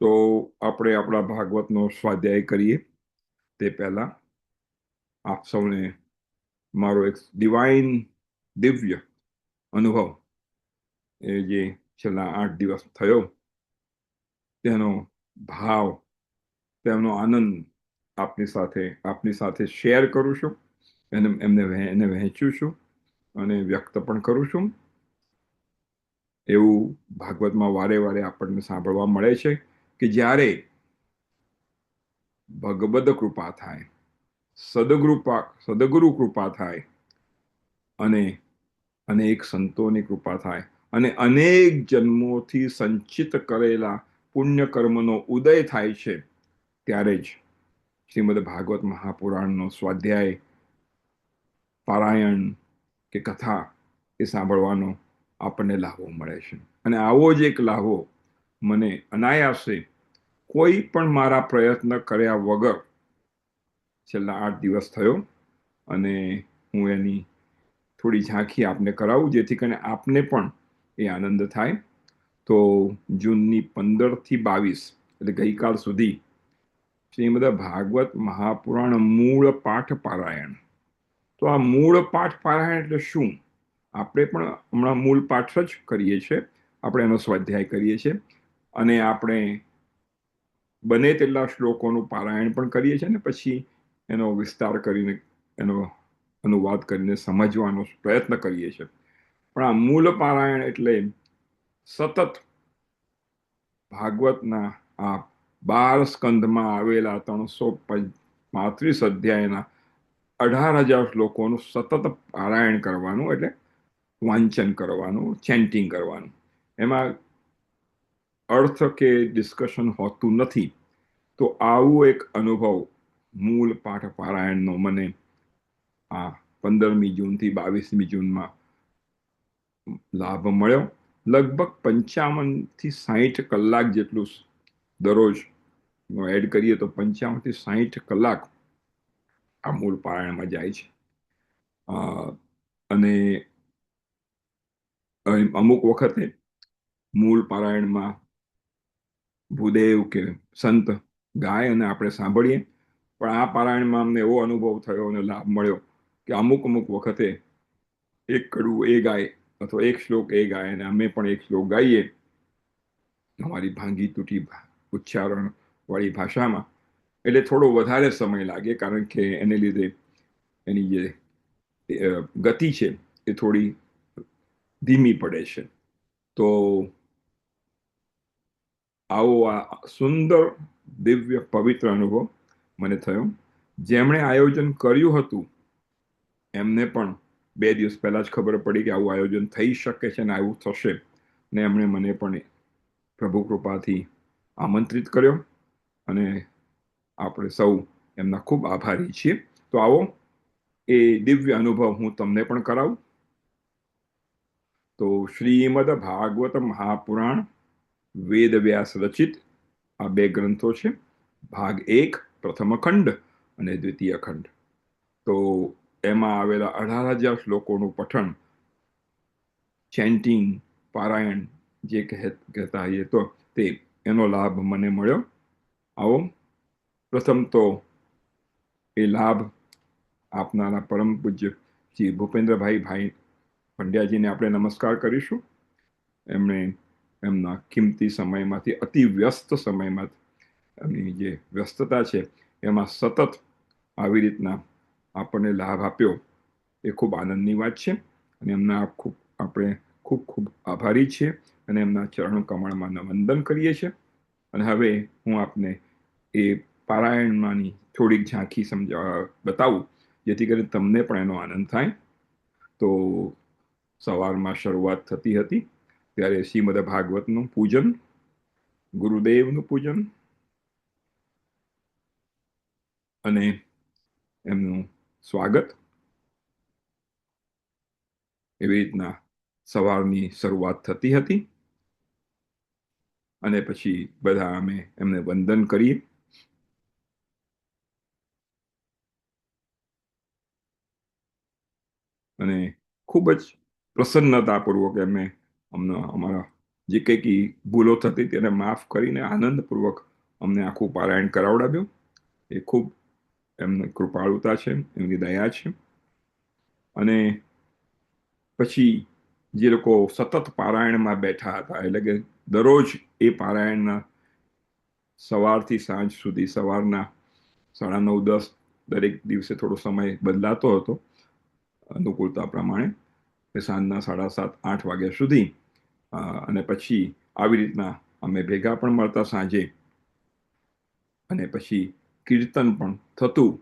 તો આપણે આપણા ભાગવતનો સ્વાધ્યાય કરીએ તે પહેલા આપ સૌને મારો એક દિવ્ય અનુભવ એ જે છેલ્લા 8 દિવસ થયો તેનો ભાવ, તેનો આનંદ આપની સાથે શેર કરું છું, એને વહેંચું છું અને વ્યક્ત પણ કરું છું. એવું ભાગવતમાં વારે વારે આપણને સાંભળવા મળે છે કે જ્યારે ભગવદ કૃપા થાય, સદગુરુ કૃપા થાય અને અનેક સંતોની કૃપા થાય અને અનેક જન્મોથી સંચિત કરેલા પુણ્ય કર્મનો ઉદય થાય છે, ત્યારે જ શ્રીમદ ભાગવત મહાપુરાણનો સ્વાધ્યાય, પારાયણ કે કથા એ સાંભળવાનો આપણને લાહવો મળે છે. અને આવો જ એક લાહવો મને અનાયાસે કોઈ પણ મારા પ્રયત્ન કર્યા વગર છેલ્લા 8 દિવસ થયો અને હું એની થોડી ઝાંખી આપને કરાવું, જેથી કરીને આપને પણ એ આનંદ થાય. તો જૂનની 15 થી 22 એટલે ગઈકાલ સુધી શ્રીમદ ભાગવત મહાપુરાણ મૂળ પાઠ પારાયણ. તો આ મૂળ પાઠ પારાયણ એટલે શું? આપણે પણ હમણાં મૂળ પાઠ જ કરીએ છીએ, આપણે એનો સ્વાધ્યાય કરીએ છીએ અને આપણે બને તેટલા શ્લોકોનું પારાયણ પણ કરીએ છીએ ને પછી એનો વિસ્તાર કરીને, એનો અનુવાદ કરીને સમજવાનો પ્રયત્ન કરીએ છીએ. પણ આ મૂળ પારાયણ એટલે સતત ભાગવતના આ 12 સ્કંધમાં આવેલા 335 અધ્યાયના 18,000 શ્લોકોનું સતત પારાયણ કરવાનું, એટલે વાંચન કરવાનું, ચેન્ટિંગ કરવાનું. એમાં અર્થ કે ડિસ્કશન હોતું નથી. તો આવું એક અનુભવ મૂળ પાઠ પારાયણનો મને આ 15મી જૂનથી 22મી જૂનમાં લાભ મળ્યો. લગભગ 55 થી 60 કલાક જેટલું દરરોજ એડ કરીએ તો 55 થી 60 કલાક આ મૂળ પારાયણમાં જાય છે. અને અમુક વખતે મૂળ પારાયણમાં ભૂદેવ કે સંત ગાય અને આપણે સાંભળીએ. પણ આ પારાયણમાં અમને એવો અનુભવ થયો અને લાભ મળ્યો કે અમુક વખતે એક કડવું એ ગાય અથવા એક શ્લોક એ ગાય અને અમે પણ એક શ્લોક ગાઈએ અમારી ભાંગી તૂટી ઉચ્ચારણ વાળી ભાષામાં, એટલે થોડો વધારે સમય લાગે, કારણ કે એને લીધે એની જે ગતિ છે એ થોડી ધીમી પડે છે. તો આવો આ સુંદર, દિવ્ય, પવિત્ર અનુભવ મને થયો. જેમણે આયોજન કર્યું હતું એમને પણ 2 દિવસ પહેલા જ ખબર પડી કે આવું આયોજન થઈ શકે છે અને આવું થશે, ને એમણે મને પણ પ્રભુ કૃપાથી આમંત્રિત કર્યો અને આપણે સૌ એમના ખૂબ આભારી છીએ. તો આવો એ દિવ્ય અનુભવ હું તમને પણ કરાવું. તો શ્રીમદ ભાગવત મહાપુરાણ વેદ વ્યાસ રચિત આ 2 ગ્રંથો છે. ભાગ 1 પ્રથમ ખંડ અને દ્વિતીય ખંડ. તો એમાં આવેલા 18,000 શ્લોકોનું પઠન, ચેન્ટિંગ, પારાયણ જે કહેતા હોઈએ તો તે એનો લાભ મને મળ્યો. આવો પ્રથમ તો એ લાભ આપનારા પરમ પૂજ્ય શ્રી ભૂપેન્દ્રભાઈ પંડ્યાજીને આપણે નમસ્કાર કરીશું. એમણે એમના કિંમતી સમયમાંથી, અતિ વ્યસ્ત સમયમાં, એમની જે વ્યસ્તતા છે એમાં સતત આવી રીતના આપણને લાભ આપ્યો, એ ખૂબ આનંદની વાત છે અને એમના આપણે ખૂબ ખૂબ આભારી છીએ અને એમના ચરણ કમળમાં વંદન કરીએ છીએ. અને હવે હું આપને એ પારાયણમાંની થોડીક ઝાંખી બતાવું, જેથી કરીને તમને પણ એનો આનંદ થાય. તો સવારમાં શરૂઆત થતી હતી ત્યારે શ્રીમદ ભાગવતનું પૂજન, ગુરુદેવનું પૂજન અને એમનું સ્વાગત, એવી રીતના સવારની શરૂઆત થતી હતી. અને પછી બધા અમે એમને વંદન કરીએ. અને ખૂબ જ પ્રસન્નતાપૂર્વક અમે અમારા જે કંઈક ભૂલો થતી તેને માફ કરીને આનંદપૂર્વક અમને આખું પારાયણ કરાવડાવ્યું. એ ખૂબ એમની કૃપાળુતા છે, એમની દયા છે. અને પછી જે લોકો સતત પારાયણમાં બેઠા હતા, એટલે કે દરરોજ એ પારાયણના સવારથી સાંજ સુધી, સવારના 9:30-10 દરેક દિવસે થોડો સમય બદલાતો હતો અનુકૂળતા પ્રમાણે, સાંજના 7:30-8 વાગ્યા સુધી. અને પછી આવી રીતના અમે ભેગા પણ મળતા સાંજે, અને પછી કીર્તન પણ થતું.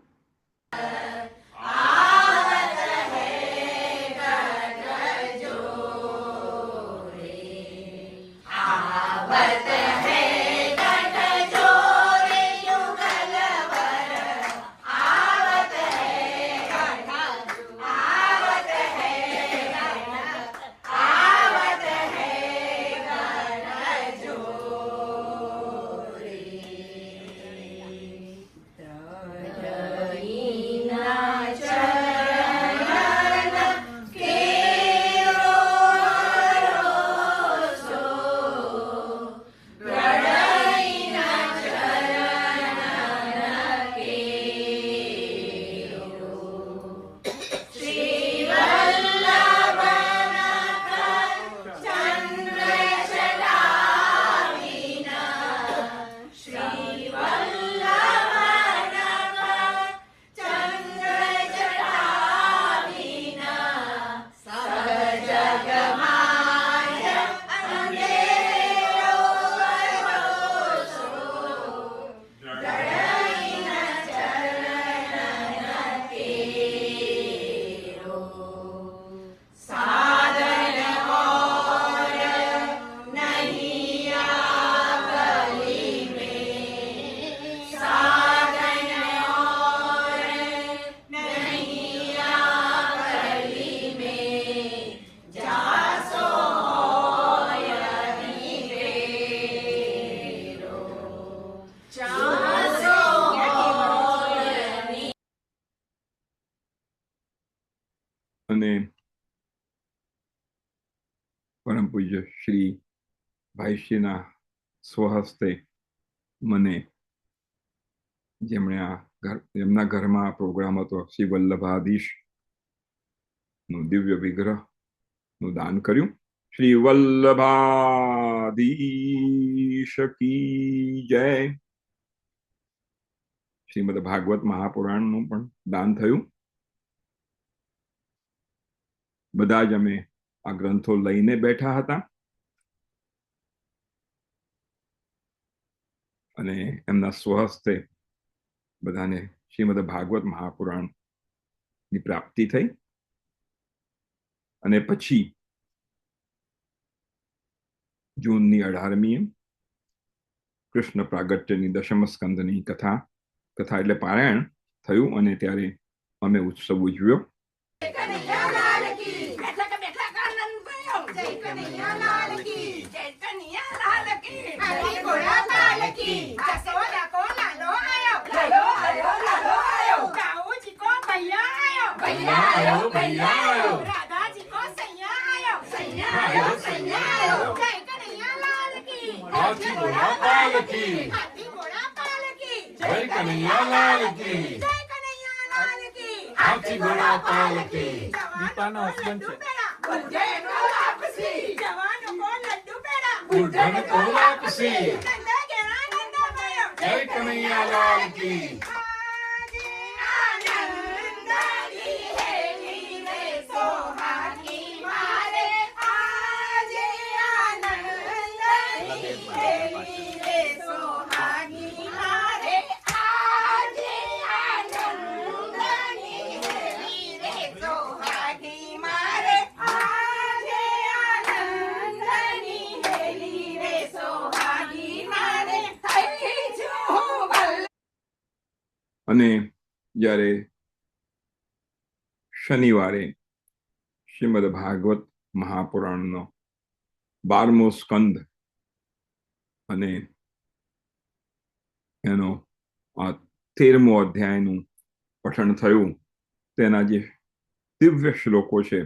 અને પરમ પૂજ્ય શ્રી ભાઈશ્રીના સ્વહસ્તે મને, જેમણે એમના ઘરમાં પ્રોગ્રામ હતો, શ્રી વલ્લભાધીશ નું દિવ્ય વિગ્રહ નું દાન કર્યું. શ્રી વલ્લભાધીશ કી જય. શ્રીમદ ભાગવત મહાપુરાણનું પણ દાન થયું. બધા જ અમે આ ગ્રંથો લઈને બેઠા હતા, અને એમના સ્વહસ્તે બધાને શ્રીમદ ભાગવત મહાપુરાણની પ્રાપ્તિ થઈ. અને પછી જૂનની 18મીએ કૃષ્ણ પ્રાગટ્યની દશમ સ્કંદની કથા એટલે પારાયણ થયું, અને ત્યારે અમે ઉત્સવ ઉજવ્યો. દીપાનો હસબન્ડ છે. જય કનૈયાલાલ કી. અને જ્યારે શનિવારે શ્રીમદ ભાગવત મહાપુરાણનો 12મો સ્કંદ અને એનો 13મો અધ્યાયનું પઠન થયું, તેના જે દિવ્ય શ્લોકો છે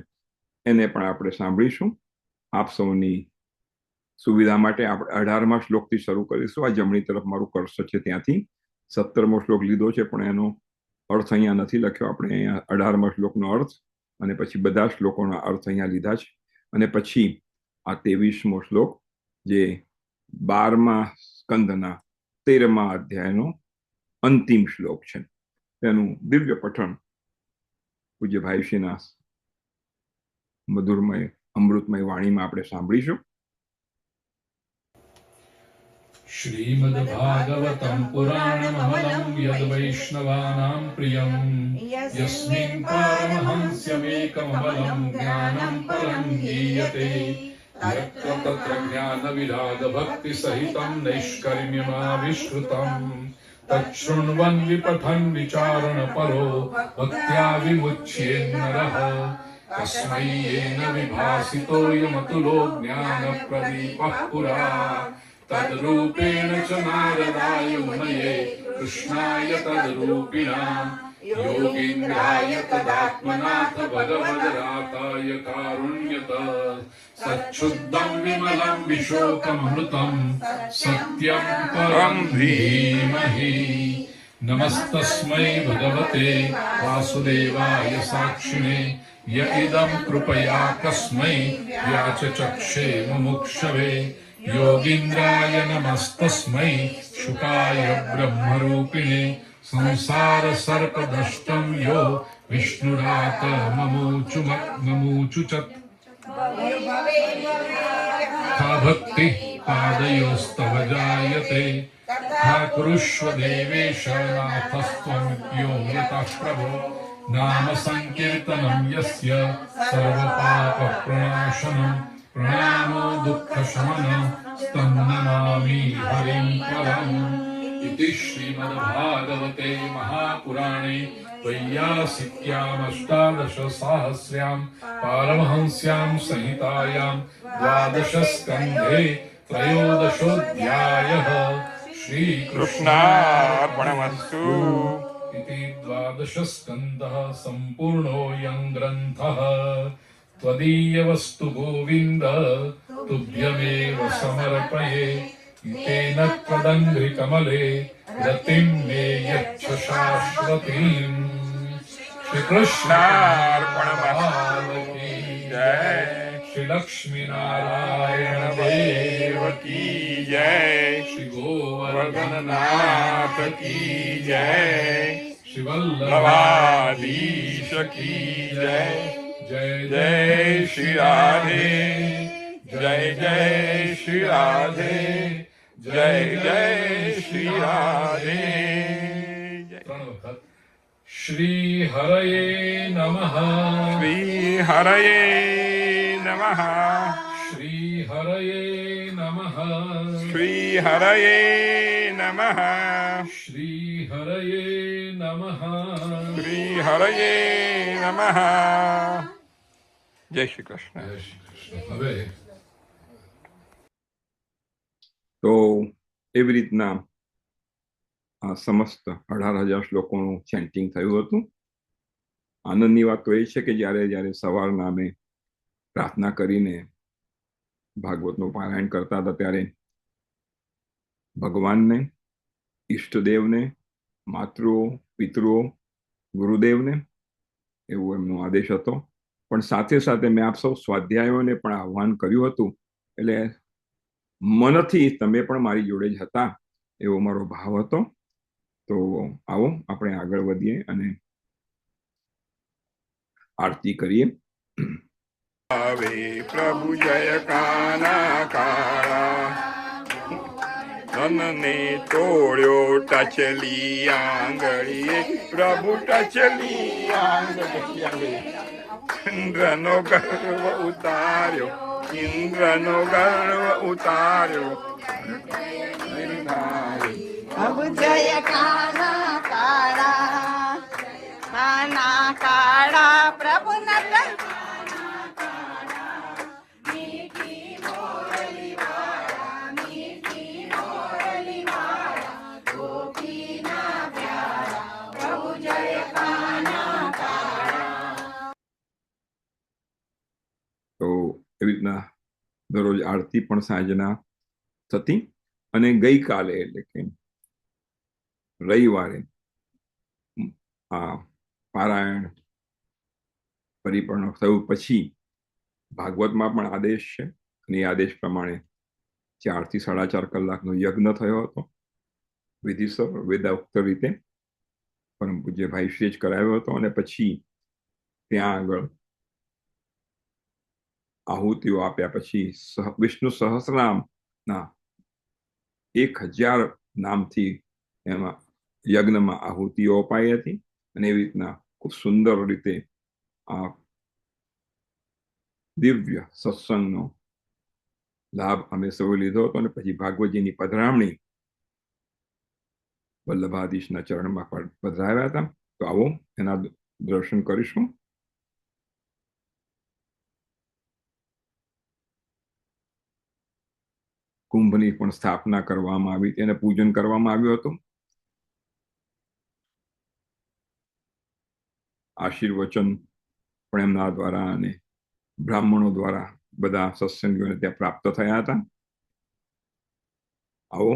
એને પણ આપણે સાંભળીશું. આપ સૌની સુવિધા માટે આપણે 18મા શ્લોકથી શરૂ કરીશું. આ જમણી તરફ મારું કર્સર છે ત્યાંથી 17મો શ્લોક લીધો છે, પણ એનો અર્થ અહીંયા નથી લખ્યો. આપણે અહીંયા 18મા શ્લોકનો અર્થ અને પછી બધા શ્લોકોના અર્થ અહીંયા લીધા છે. અને પછી આ 23મો શ્લોક જે 12મા સ્કંદના 13મા અધ્યાયનો અંતિમ શ્લોક છે. તેનું દિવ્ય પઠન પૂજ્ય ભાઈશ્રીના મધુરમય અમૃતમય વાણીમાં આપણે સાંભળીશું. श्रीमद्भागवतं पुराणममलं यद्वैष्णवानां प्रियं यस्मिन् पारमहंस्यमेकममलं ज्ञानं परं गीयते यत्र तत्र ज्ञानविरागभक्तिसहितं नैष्कर्म्यमाविष्कृतं तच्छृण्वन् विपठन् विचारणपरो भक्त्या विमुच्येन्नरः तस्मै येन विभासितोऽयमतुलो ज्ञानप्रदीपः पुरा तद्रूपेण च नारदाय मुनये कृष्णाय तद्रूपिणां योगीन्द्राय तदात्मनाथ भगवद्राताय कारुण्यत सच्छुद्धं विमलं विशोकमृतं सत्यं परं धीमहि नमस्तस्मै भगवते वासुदेवाय साक्षिणे य इदं कृपया कस्मै व्याचचक्षे मुमुक्षवे योगीन्द्राय नमस्तस्मै शुकाय ब्रह्मरूपिणे संसार सर्पदष्टं यो विष्णुरात ममूचुचत् भक्तिः पादयोस्तव जायते तथा कुरुष्व देवेश नाथस्त्वं यो यतः प्रभो नाम संकीर्तनं यस्य सर्वपापप्रणाशनं प्रणामो दुःखशमनं तं नमामि हरिं परम् इति श्रीमद्भागवते महापुराणे वैयासिक्यामष्टादशसाहस्र्यां पारमहंस्यां संहितायां द्वादशस्कन्धे त्रयोदशोऽध्यायः श्रीकृष्णार्पणमस्तु इति द्वादशस्कन्धः सम्पूर्णोऽयं ग्रन्थः त्वदीयवस्तु गोविन्द तुभ्यमेव समर्पये तेन त्वदङ्घ्रिकमले रतिं मे यच्छ शाश्वतीम् श्रीकृष्णार्पणमस्तु जय श्री लक्ष्मीनारायण देव की जय श्री गोवर्धन नाथ की जय श्री वल्लभाधीश लवाधीश की जय जय जय श्री राधे जय जय श्री राधे जय जय श्री राधे श्री हरये नमः श्री हरये नमः श्री हरये नमः श्री हरये नमः श्री हरये नमः श्री हरये नमः जय श्री कृष्ण. जय श्री कृष्ण. હવે તો એવી રીતના આ સમસ્ત 18,000 શ્લોકોનું ચેન્ટિંગ થયું હતું. આનંદની વાત તો એ છે કે જ્યારે સવારના અમે પ્રાર્થના કરીને ભાગવતનું પારાયણ કરતા હતા ત્યારે ભગવાનને, ઈષ્ટદેવને, માતૃઓ, પિતૃઓ, ગુરુદેવને એવો એમનો આદેશ હતો. પણ સાથે સાથે મેં આપ સૌ સ્વાધ્યાયોને પણ આહ્વાન કર્યું હતું. એટલે મનથી તમે પણ મારી જોડે જ હતા એવો મારો ભાવ હતો. તો આવો આપણે આગળ વધીએ અને આરતી કરીએ. આવે પ્રભુ જય કાના કાળા ધનને તોડ્યો ટચલી આંગળીએ પ્રભુ ટચલી આંગળીએ ઇન્દ્રનો ગર્વ ઉતાર્યો ઇન્દ્રનો ગર્વ ઉતાર્યો પ્રભુ જય કાના કાળા કાના કાળા પ્રભુ નટ તો એવી રીતના દરરોજ આરતી પણ સાંજના થતી. અને ગઈકાલે એટલે કે રવિવારે આ પારાયણ પરિપૂર્ણ થયું પછી ભાગવતમાં પણ આદેશ છે, અને એ આદેશ પ્રમાણે 4 થી 4.5 કલાકનો યજ્ઞ થયો હતો, વિધિસર વેદોક્ત રીતે પરમ પૂજ્ય ભાઈશ્રીએ જ કરાવ્યો હતો. અને પછી ત્યાં આગળ આહુતિઓ આપ્યા પછી વિષ્ણુ સહસ્રનામના 1000 નામથી એમાં યજ્ઞમાં આહુતિઓ અપાઈ હતી. અને એવી રીતના ખૂબ સુંદર રીતે આ દિવ્ય સત્સંગનો લાભ અમે સૌ લીધો હતો. અને પછી ભાગવતજીની પધરામણી વલ્લભાધીશના ચરણમાં પધરાવ્યા હતા. તો આવો એના દર્શન કરીશું. કુંભની પણ સ્થાપના કરવામાં આવી, તેને પૂજન કરવામાં આવ્યું હતું. આશીર્વચન પણ એમના દ્વારા અને બ્રાહ્મણો દ્વારા બધા સત્સંગીઓને ત્યાં પ્રાપ્ત થયા હતા. આવો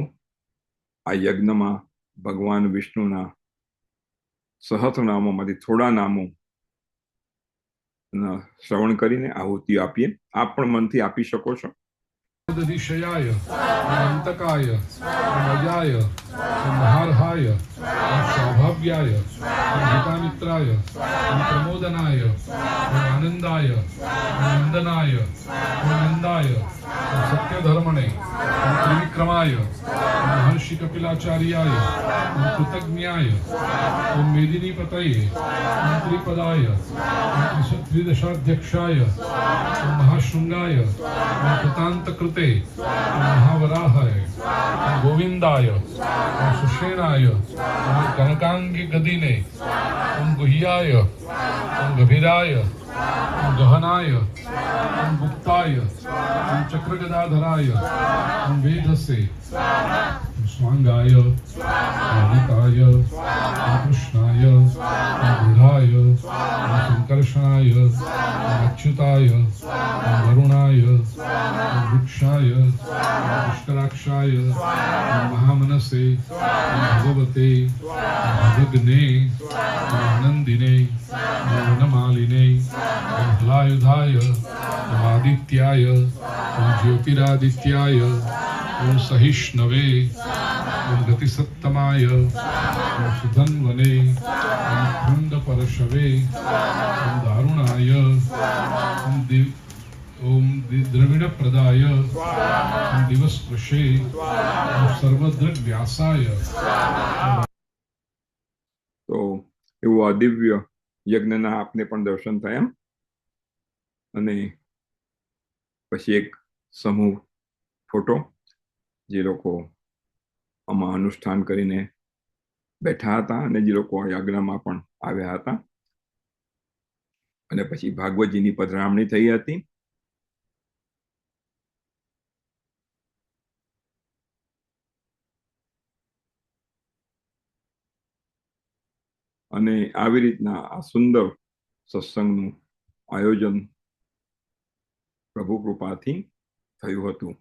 આ યજ્ઞમાં ભગવાન વિષ્ણુના સહસ્રનામોમાંથી થોડા નામો શ્રવણ કરીને આહુતિ આપીએ. આપ પણ મનથી આપી શકો છો. દિશયાય અંતકાય અજાય મહારહાય સૌભાગ્યાય ગીતામિત્રાય પ્રમોદનાય આનંદાય નંદનાય નંદાય સત્યધર્મણે ત્રિવિક્રમાય મહર્ષિ કપિલાચાર્યાય કૃતજ્ઞાય મેદિની પતये ત્રિપદાય ત્રિદશાધ્યક્ષાય મહાશૃંગાય कृतांत कृते महावराहाय गोविंदाय सुषेणाय कनकांगी गदिने गुह्याय गभीराय गहनाय गुप्ताय चक्रगदाधराय वेधसे स्वांगाय आदिताय कृष्णाय बुधाय संकर्षणाय अच्युताय वरुणाय वृक्षाय पुष्कराक्षाय महामनसे भगवते भगग्ने आनंदिने वनमालिने हलायुधाय आदित्याय ज्योतिरादित्याय ओम सहिष्णवे ओम गतिसत्तमाय ओम सुधन्वने ओम खंडपरशवे ओम दारुणाय ओम द्रविण प्रदाय ओम दिवस्पृशे ओम सर्वद्रग व्यासाय. તો એવું આ દિવ્ય યજ્ઞના આપને પણ દર્શન થયા. અને પછી એક સમૂહ ફોટો, જે લોકો આમાં અનુષ્ઠાન કરીને બેઠા હતા અને જે લોકો યજ્ઞમાં પણ આવ્યા હતા. અને પછી ભાગવતજીની પધરામણી થઈ હતી. અને આવી રીતના આ સુંદર સત્સંગનું આયોજન પ્રભુ કૃપાથી થયું હતું.